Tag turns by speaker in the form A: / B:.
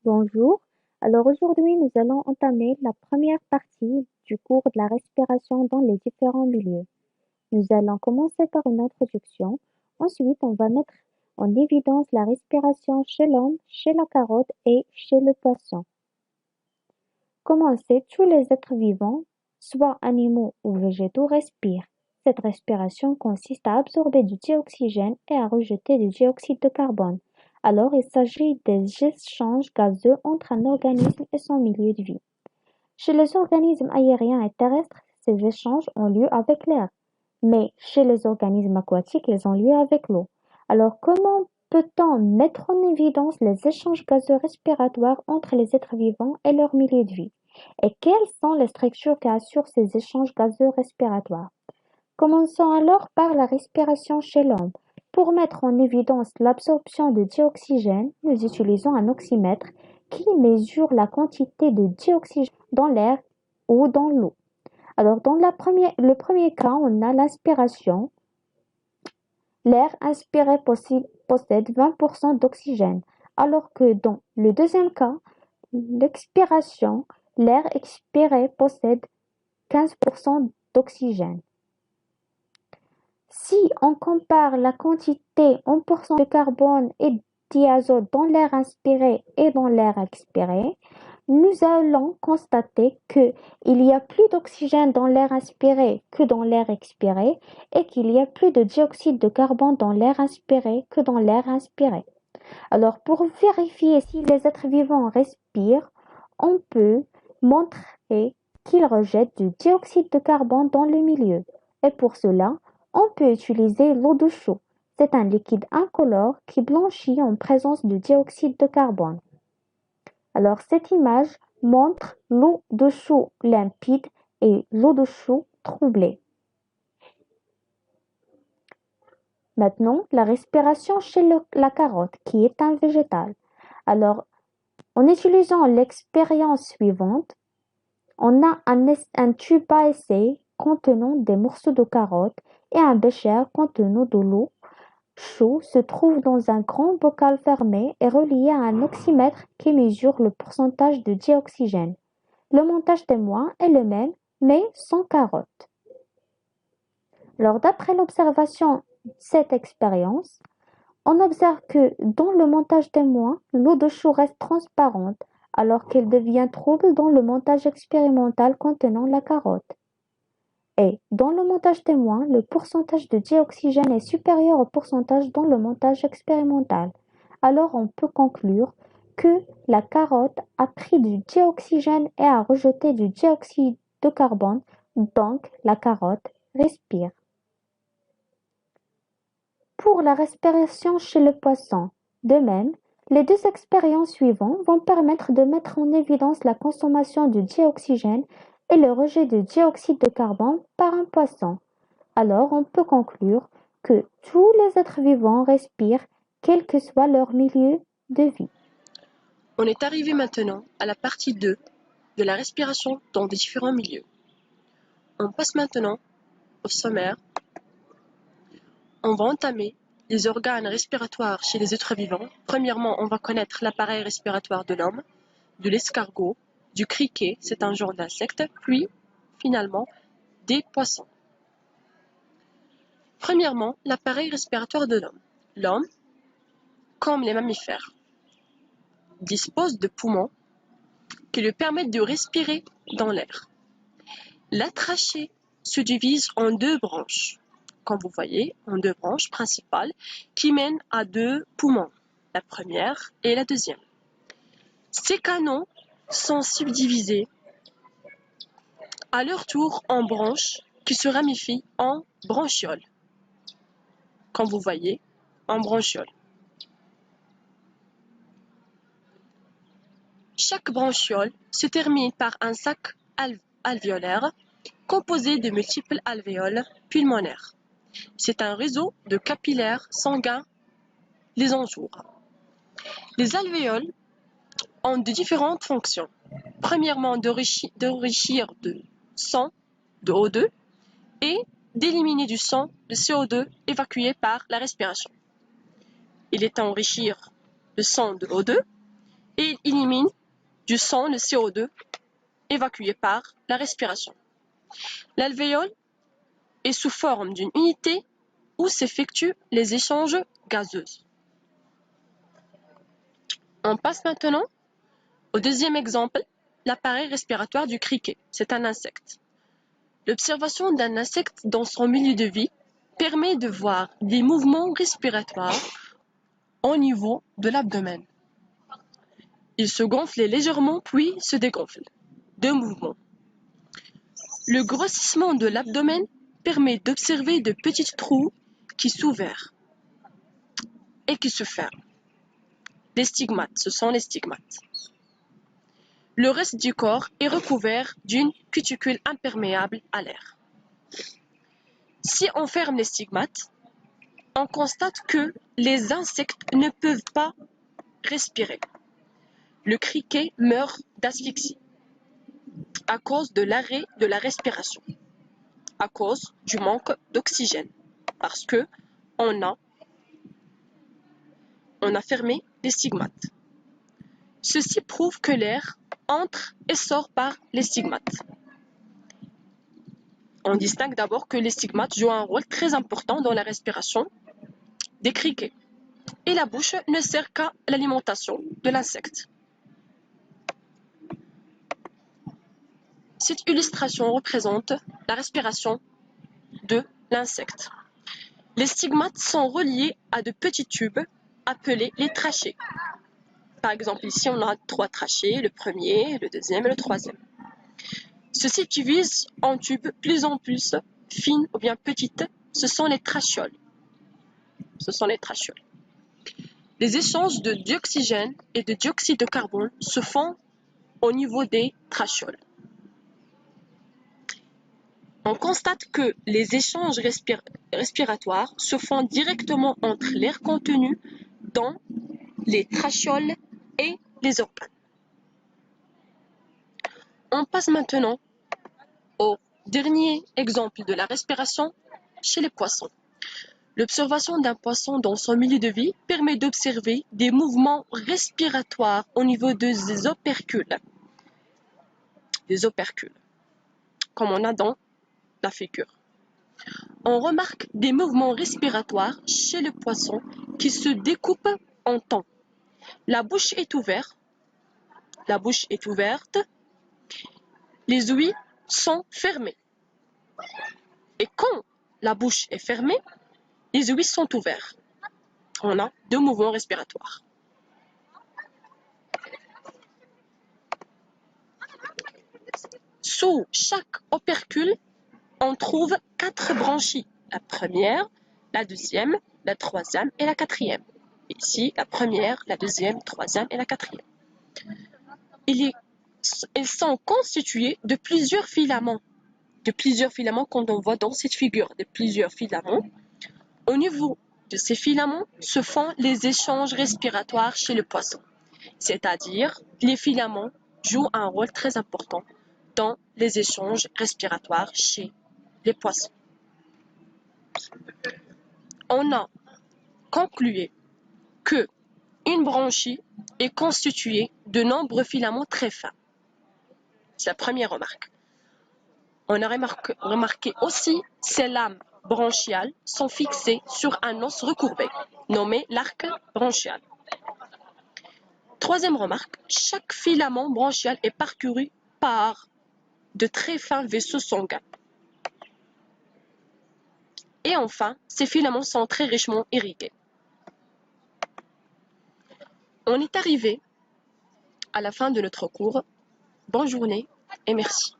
A: Bonjour. Alors aujourd'hui, nous allons entamer la première partie du cours de la respiration dans les différents milieux. Nous allons commencer par une introduction. Ensuite, on va mettre en évidence la respiration chez l'homme, chez la carotte et chez le poisson. Comme on sait, tous les êtres vivants, soit animaux ou végétaux, respirent. Cette respiration consiste à absorber du dioxygène et à rejeter du dioxyde de carbone. Alors, il s'agit des échanges gazeux entre un organisme et son milieu de vie. Chez les organismes aériens et terrestres, ces échanges ont lieu avec l'air, mais chez les organismes aquatiques, ils ont lieu avec l'eau. Alors, comment peut-on mettre en évidence les échanges gazeux respiratoires entre les êtres vivants et leur milieu de vie? Et quelles sont les structures qui assurent ces échanges gazeux respiratoires? Commençons alors par la respiration chez l'homme. Pour mettre en évidence l'absorption de dioxygène, nous utilisons un oxymètre qui mesure la quantité de dioxygène dans l'air ou dans l'eau. Alors, dans le premier cas, on a l'inspiration. L'air inspiré possède 20% d'oxygène, alors que dans le deuxième cas, l'expiration, l'air expiré possède 15% d'oxygène. Si on compare la quantité en pourcent de carbone et d'azote dans l'air inspiré et dans l'air expiré, nous allons constater qu'il y a plus d'oxygène dans l'air inspiré que dans l'air expiré et qu'il y a plus de dioxyde de carbone dans l'air inspiré que dans l'air inspiré. Alors, pour vérifier si les êtres vivants respirent, on peut montrer qu'ils rejettent du dioxyde de carbone dans le milieu. Et pour cela, on peut utiliser l'eau de chaux. C'est un liquide incolore qui blanchit en présence de dioxyde de carbone. Alors, cette image montre l'eau de chaux limpide et l'eau de chaux troublée. Maintenant, la respiration chez la carotte, qui est un végétal. Alors, en utilisant l'expérience suivante, on a un tube à essai contenant des morceaux de carotte et un bécher contenant de l'eau chaude se trouve dans un grand bocal fermé et relié à un oxymètre qui mesure le pourcentage de dioxygène. Le montage témoin est le même, mais sans carotte. Alors, d'après l'observation de cette expérience, on observe que dans le montage témoin, l'eau de chaux reste transparente, alors qu'elle devient trouble dans le montage expérimental contenant la carotte. Et dans le montage témoin, le pourcentage de dioxygène est supérieur au pourcentage dans le montage expérimental. Alors on peut conclure que la carotte a pris du dioxygène et a rejeté du dioxyde de carbone, donc la carotte respire. Pour la respiration chez le poisson, de même, les deux expériences suivantes vont permettre de mettre en évidence la consommation de dioxygène et le rejet de dioxyde de carbone par un poisson. Alors on peut conclure que tous les êtres vivants respirent, quel que soit leur milieu de vie.
B: On est arrivé maintenant à la partie 2 de la respiration dans des différents milieux. On passe maintenant au sommaire. On va entamer les organes respiratoires chez les êtres vivants. Premièrement, on va connaître l'appareil respiratoire de l'homme, de l'escargot, du criquet, c'est un genre d'insecte, puis, finalement, des poissons. Premièrement, l'appareil respiratoire de l'homme. L'homme, comme les mammifères, dispose de poumons qui lui permettent de respirer dans l'air. La trachée se divise en deux branches, comme vous voyez, en deux branches principales qui mènent à deux poumons, la première et la deuxième. Ces canaux sont subdivisés à leur tour en branches qui se ramifient en bronchioles, comme vous voyez, en bronchioles. Chaque bronchiole se termine par un sac alvéolaire composé de multiples alvéoles pulmonaires. C'est un réseau de capillaires sanguins les entoure. Les alvéoles ont de différentes fonctions. Premièrement, d'enrichir de sang, de O2, et d'éliminer du sang, de CO2 évacué par la respiration. Il est enrichir de sang de O2 et il élimine du sang le CO2 évacué par la respiration. L'alvéole est sous forme d'une unité où s'effectuent les échanges gazeux. On passe maintenant au deuxième exemple, l'appareil respiratoire du criquet. C'est un insecte. L'observation d'un insecte dans son milieu de vie permet de voir des mouvements respiratoires au niveau de l'abdomen. Il se gonfle légèrement puis se dégonfle. Deux mouvements. Le grossissement de l'abdomen permet d'observer de petits trous qui s'ouvrent et qui se ferment. Les stigmates, ce sont les stigmates. Le reste du corps est recouvert d'une cuticule imperméable à l'air. Si on ferme les stigmates, on constate que les insectes ne peuvent pas respirer. Le criquet meurt d'asphyxie à cause de l'arrêt de la respiration, à cause du manque d'oxygène, parce que on a fermé les stigmates. Ceci prouve que l'air entre et sort par les stigmates. On distingue d'abord que les stigmates jouent un rôle très important dans la respiration des criquets. Et la bouche ne sert qu'à l'alimentation de l'insecte. Cette illustration représente la respiration de l'insecte. Les stigmates sont reliés à de petits tubes appelés les trachées. Par exemple, ici, on a 3 trachées, le premier, le deuxième et le troisième. Ceux-ci divisent en tubes plus en plus fines ou bien petites. Ce sont les trachéoles. Les échanges de dioxygène et de dioxyde de carbone se font au niveau des trachéoles. On constate que les échanges respiratoires se font directement entre l'air contenu dans les trachéoles et les organes. On passe maintenant au dernier exemple de la respiration chez les poissons. L'observation d'un poisson dans son milieu de vie permet d'observer des mouvements respiratoires au niveau des opercules. Des opercules, comme on a dans la figure. On remarque des mouvements respiratoires chez le poisson qui se découpent en temps. La bouche est ouverte, les ouïes sont fermées. Et quand la bouche est fermée, les ouïes sont ouvertes. On a 2 mouvements respiratoires. Sous chaque opercule, on trouve 4 branchies. La première, la deuxième, la troisième et la quatrième. Ici, la première, la deuxième, troisième et la quatrième. Ils sont constitués de plusieurs filaments. Quand on voit dans cette figure, de plusieurs filaments. Au niveau de ces filaments se font les échanges respiratoires chez le poisson. C'est-à-dire, les filaments jouent un rôle très important dans les échanges respiratoires chez les poissons. On a conclu que une branchie est constituée de nombreux filaments très fins. C'est la première remarque. On a remarqué aussi ces lames branchiales sont fixées sur un os recourbé, nommé l'arc branchial. Troisième remarque, chaque filament branchial est parcouru par de très fins vaisseaux sanguins. Et enfin, ces filaments sont très richement irrigués. On est arrivé à la fin de notre cours. Bonne journée et merci.